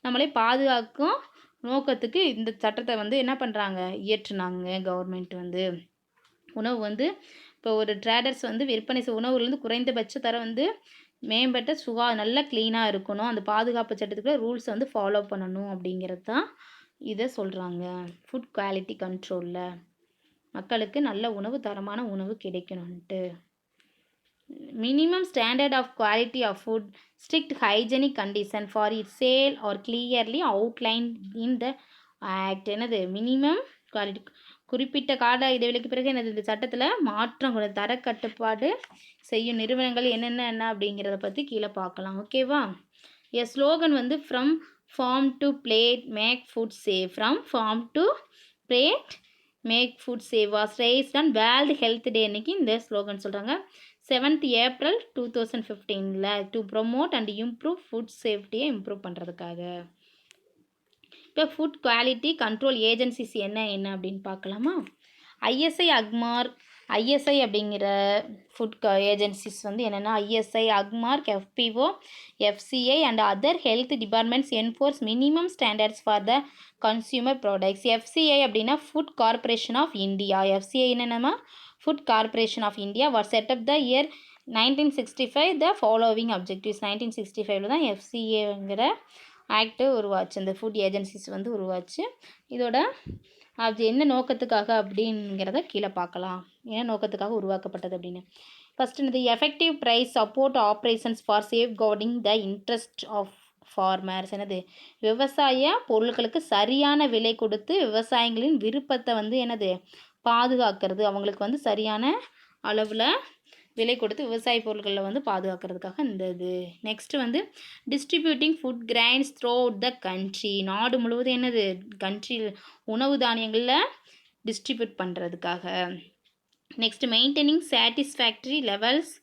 நம்மளே பாதுகாக்கும் நோக்கத்துக்கு இந்த சட்டத்தை வந்து என்ன பண்ணுறாங்க, இயற்றுனாங்க கவர்மெண்ட் வந்து. உணவு வந்து இப்போ ஒரு ட்ரேடர்ஸ் வந்து விற்பனை உணவுலேருந்து குறைந்தபட்ச தரம் வந்து மேம்பட்ட நல்லா க்ளீனாக இருக்கணும், அந்த பாதுகாப்பு சட்டத்துக்குள்ள ரூல்ஸை வந்து ஃபாலோ பண்ணணும் அப்படிங்கிறது தான் இதை சொல்கிறாங்க. ஃபுட் குவாலிட்டி கண்ட்ரோலில் மக்களுக்கு நல்ல உணவு தரமான உணவு கிடைக்கணுன்ட்டு. Minimum standard of quality of food strict hygienic condition for it sale are clearly outline in the act. என்னது மினிமம் குவாலிட்டி, குறிப்பிட்ட கால இடைவெளிக்கு பிறகு என்னது இந்த சட்டத்தில் மாற்றம் தர கட்டுப்பாடு செய்யும் நிறுவனங்கள் என்ன அப்படிங்கிறத பற்றி கீழே பார்க்கலாம். ஓகேவா. எ ஸ்லோகன் வந்து from farm to plate make food safe. From farm to plate make food safe was raised on World Health Day அன்னைக்கு இந்த ஸ்லோகன் சொல்கிறாங்க. 7th April 2015 to promote and improve food சேஃப்டியை இம்ப்ரூவ் பண்ணுறதுக்காக. இப்போ food quality control agencies என்ன அப்படின்னு பார்க்கலாமா. ISI அப்படிங்கிற ஃபுட் ஏஜென்சிஸ் வந்து என்னென்னா ISI, Agmark, FPO, FCI and other health departments enforce minimum standards for the consumer products. FCI அப்படின்னா Food Corporation of India. FCI என்னென்னா Food Corporation of India was set up the year 1965. The following objectives. 1965 தான் எஃப்சிஏங்கிற act உருவாச்சு, இந்த food agencies வந்து உருவாச்சு. இதோட அது என்ன நோக்கத்துக்காக அப்படிங்கிறத கீழே பார்க்கலாம், என்ன நோக்கத்துக்காக உருவாக்கப்பட்டது அப்படின்னு. ஃபஸ்ட்டு இந்த effective price support operations for safeguarding the interest of farmers. என்னது விவசாய பொருட்களுக்கு சரியான விலை கொடுத்து விவசாயிகளின் விருப்பத்தை வந்து என்னது பாதுகாக்கிறது, அவங்களுக்கு வந்து சரியான அளவில் விலை கொடுத்து விவசாய பொருட்களில் வந்து பாதுகாக்கிறதுக்காக இந்த இது. நெக்ஸ்ட்டு வந்து distributing food grains through the country. நாடு முழுவதும் என்னது கண்ட்ரி உணவு தானியங்களில் டிஸ்ட்ரிபியூட் பண்ணுறதுக்காக. Next maintaining satisfactory levels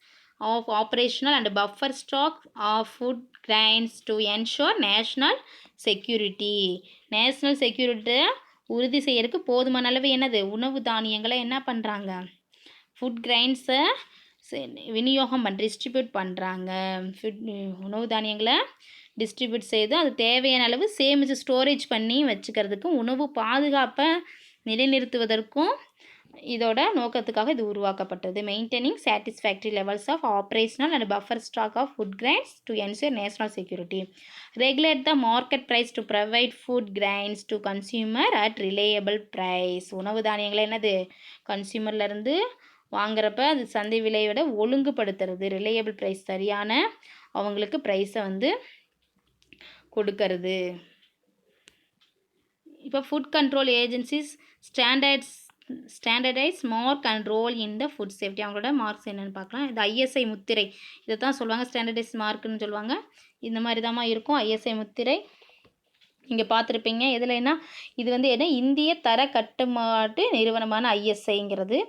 of operational and buffer stock of food grains to ensure national security. National செக்யூரிட்டியை உறுதி செய்யறதுக்கு போதுமான அளவு என்னது உணவு தானியங்களை என்ன பண்ணுறாங்க, ஃபுட் கிரைன்ஸை விநியோகம் டிஸ்ட்ரிபியூட் பண்ணுறாங்க. உணவு தானியங்களை டிஸ்ட்ரிபியூட் செய்து அது தேவையான அளவு சேமித்து ஸ்டோரேஜ் பண்ணி வச்சுக்கிறதுக்கும் உணவு பாதுகாப்பை நிலைநிறுத்துவதற்கும் இதோட நோக்கத்துக்காக இது உருவாக்கப்பட்டது. Maintaining satisfactory levels of operational and buffer stock of food grains to ensure national security. Regulate the market price to provide food grains to consumer at reliable price. உணவு தானியங்களை என்னது கன்சியூமர்லேருந்து வாங்குறப்ப அது சந்தை விலையோட ஒழுங்குபடுத்துறது, ரிலையபிள் ப்ரைஸ் சரியான அவங்களுக்கு ப்ரைஸை வந்து கொடுக்கறது. இப்போ food control agencies standardize mark and role in the food safety. அவங்களோட மார்க்ஸ் என்னென்னு பார்க்கலாம். இது ஐஎஸ்ஐ முத்திரை, இதை தான் சொல்லுவாங்க ஸ்டாண்டர்டைஸ் மார்க்குன்னு சொல்லுவாங்க. இந்த மாதிரி தான் இருக்கும் ஐஎஸ்ஐ முத்திரை. இங்கே பார்த்துருப்பீங்க. இதில் இது வந்து என்ன இந்திய தர கட்டுப்பாட்டு நிறுவனமான ஐஎஸ்ஐங்கிறது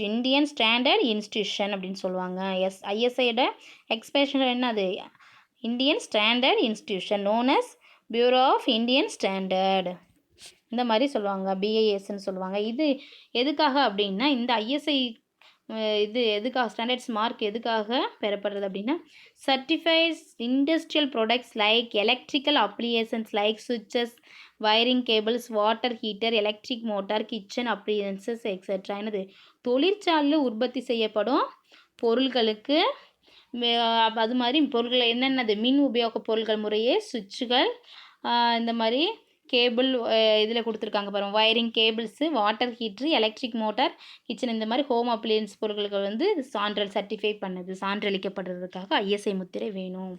இந்தியன் ஸ்டாண்டர்ட் இன்ஸ்டிடியூஷன் அப்படின்னு சொல்லுவாங்க. ஐஎஸ்ஐயோட எக்ஸ்பிரஷன் என்னது Indian standard institution known as bureau of Indian standard, இந்த மாதிரி சொல்லுவாங்க, பிஐஎஸ்ன்னு சொல்லுவாங்க. இது எதுக்காக அப்படின்னா இந்த ஐஎஸ்ஐ இது எதுக்காக ஸ்டாண்டர்ட்ஸ் மார்க் எதுக்காக பெறப்படுறது அப்படின்னா certifies industrial products like electrical appliances like சுவிட்சஸ், wiring cables, water heater, electric motor, kitchen appliances etcetera. என்னது தொழிற்சாலையில் உற்பத்தி செய்யப்படும் பொருட்களுக்கு அது மாதிரி பொருட்கள் என்னென்னது மின் உபயோக பொருட்கள் முறையே சுவிட்சுகள், இந்த மாதிரி கேபிள் இதில் கொடுத்துருக்காங்க பாருங்கள், வயரிங் கேபிள்ஸு, வாட்டர் ஹீட்ரு, எலக்ட்ரிக் மோட்டார், கிச்சன் இந்த மாதிரி ஹோம் அப்ளையன்ஸ் பொருட்களுக்கு வந்து சான்றல் சர்டிஃபை பண்ணுது, சான்றளிக்கப்படுறதுக்காக ஐஎஸ்ஐ முத்திரை வேணும்.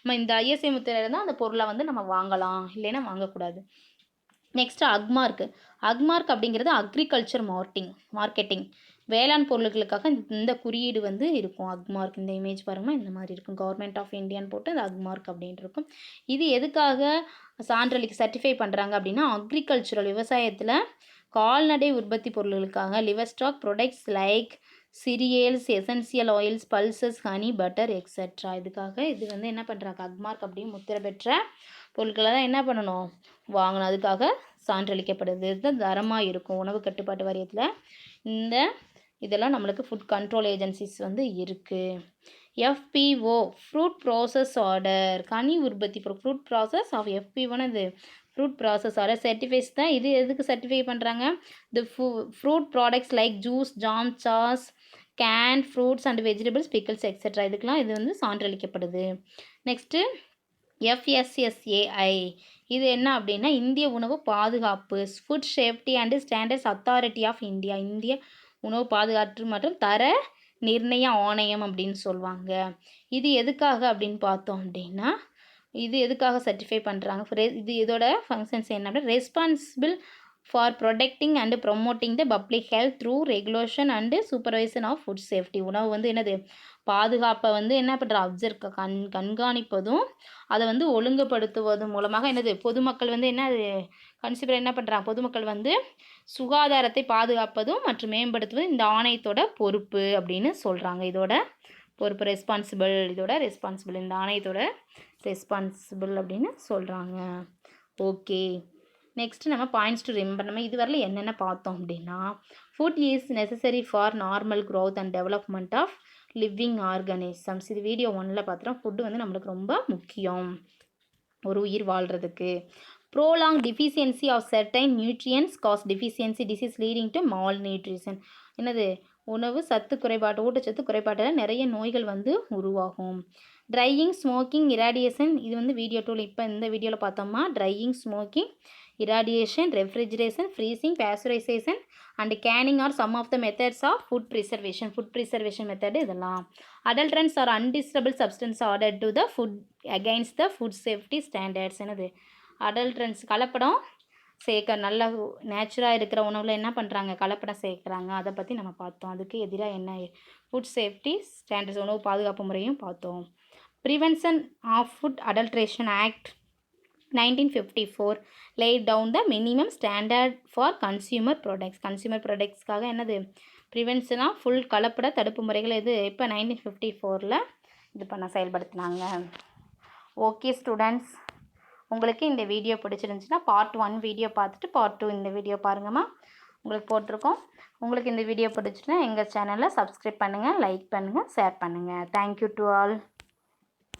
நம்ம இந்த ஐஎஸ்ஐ முத்திரை தான் அந்த பொருளை வந்து நம்ம வாங்கலாம், இல்லைன்னா வாங்கக்கூடாது. நெக்ஸ்ட்டு அக்மார்க். அக்மார்க் அப்படிங்கிறது அக்ரிகல்ச்சர் மார்க்கெட்டிங் வேளாண் பொருட்களுக்காக இந்த குறியீடு வந்து இருக்கும். அக்மார்க் இந்த இமேஜ் பாருங்கள், இந்த மாதிரி இருக்கும். கவர்மெண்ட் ஆஃப் இந்தியான்னு போட்டு அந்த அக்மார்க் அப்படின்ட்டு இருக்கும். இது எதுக்காக சான்றளிக்க சர்டிஃபை பண்ணுறாங்க அப்படின்னா, அக்ரிகல்ச்சுரல் விவசாயத்தில் கால்நடை உற்பத்தி பொருட்களுக்காக livestock products like cereals, essential oils, pulses, honey, butter etcetera. இதுக்காக இது வந்து என்ன பண்ணுறாங்க, அக்மார்க் அப்படின்னு முத்திரை பெற்ற பொருட்களை தான் என்ன பண்ணணும், வாங்கணும். அதுக்காக சான்றளிக்கப்படுது. இதுதான் தரமாக இருக்கும். உணவு கட்டுப்பாட்டு வாரியத்தில் இந்த இதெல்லாம் நம்மளுக்கு ஃபுட் கண்ட்ரோல் ஏஜென்சிஸ் வந்து இருக்குது. எஃபிஓ ஃப்ரூட் ப்ராசஸ் ஆர்டர், கனி உற்பத்தி ஃப்ரூட் ப்ராசஸ் ஆஃப் எஃபிஓன்னு இது ஃப்ரூட் ப்ராசஸ் ஆர்டர் சர்டிஃபைஸ் தான். இது எதுக்கு சர்டிஃபை பண்ணுறாங்க, தி fruit products like juice, jam, sauce, can fruits and vegetables, pickles etcetera. இதுக்கெலாம் இது வந்து சான்றளிக்கப்படுது. நெக்ஸ்ட்டு FSSAI, இது என்ன அப்படின்னா இந்திய உணவு பாதுகாப்பு, food safety and standards authority of India, இந்திய உணவு பாதுகாப்பு மற்றும் தர நிர்ணய ஆணையம் அப்படின்னு சொல்லுவாங்க. இது எதுக்காக அப்படின்னு பார்த்தோம் அப்படின்னா, இது எதுக்காக சர்டிஃபை பண்ணுறாங்க, இது இதோட ஃபங்க்ஷன்ஸ் என்ன அப்படின்னா, responsible for protecting and promoting the public health through regulation and supervision of food safety. உணவு வந்து என்னது பாதுகாப்பை வந்து என்ன பண்ணுற கண்காணிப்பதும் அதை வந்து ஒழுங்குபடுத்துவதும் மூலமாக என்னது பொதுமக்கள் வந்து என்ன பண்ணுறாங்க, பொதுமக்கள் வந்து சுகாதாரத்தை பாதுகாப்பதும் மற்றும் மேம்படுத்துவதும் இந்த ஆணையத்தோட பொறுப்பு அப்படின்னு சொல்கிறாங்க. இதோட பொறுப்பு ரெஸ்பான்சிபிள் இந்த ஆணையத்தோட ரெஸ்பான்சிபிள் அப்படின்னு சொல்கிறாங்க. ஓகே, நெக்ஸ்ட்டு நம்ம பாயிண்ட்ஸ் டு ரிமெம்பர். நம்ம இதுவரையில் என்னென்ன பார்த்தோம் அப்படின்னா, food is necessary for normal growth and development of living organisms. இது வீடியோ 1ல் பார்த்துட்டோம். ஃபுட்டு வந்து நம்மளுக்கு ரொம்ப முக்கியம் ஒரு உயிர் வாழ்கிறதுக்கு. Prolong deficiency of certain nutrients cause deficiency disease leading to malnutrition. என்னது உணவு சத்து குறைபாடு, ஊட்டச்சத்து குறைபாட்டில் நிறைய நோய்கள் வந்து உருவாகும். ட்ரையிங், ஸ்மோக்கிங், இராடியேஷன், இது வந்து வீடியோ 2ல் இப்போ இந்த வீடியோவில் பார்த்தோம்னா drying, smoking, irradiation, refrigeration, freezing, pasteurization and canning are some of the methods of food preservation method. இதெல்லாம் adulterants are undesirable substance added to the food against the food safety standards. என்னது adulterants, கலப்படம் சேர்க்க, நல்ல நேச்சுராக இருக்கிற உணவில் என்ன பண்ணுறாங்க, கலப்படம் சேர்க்குறாங்க. அதை பற்றி நம்ம பார்த்தோம். அதுக்கு எதிராக என்ன ஃபுட் சேஃப்டி ஸ்டாண்டர்ட்ஸ், உணவு பாதுகாப்பு முறையும் பார்த்தோம். Prevention of food adulteration act 1954 laid down the minimum standard for consumer ப்ராடக்ட்ஸ்க்காக என்னது ப்ரிவென்ஷன் ஆஃப் ஃபுல் கலப்பட தடுப்பு முறைகள் இது இப்போ 1954ல் இது பண்ண செயல்படுத்தினாங்க. ஓகே ஸ்டூடெண்ட்ஸ், உங்களுக்கு இந்த வீடியோ பிடிச்சிருந்துச்சுன்னா பார்ட் 1 வீடியோ பார்த்துட்டு பார்ட் 2 இந்த வீடியோ பாருங்கம்மா, உங்களுக்கு போட்டிருக்கோம். உங்களுக்கு இந்த வீடியோ பிடிச்சிட்டுனா எங்கள் சேனலை சப்ஸ்கிரைப் பண்ணுங்கள், லைக் பண்ணுங்கள், ஷேர் பண்ணுங்கள். Thank you to all.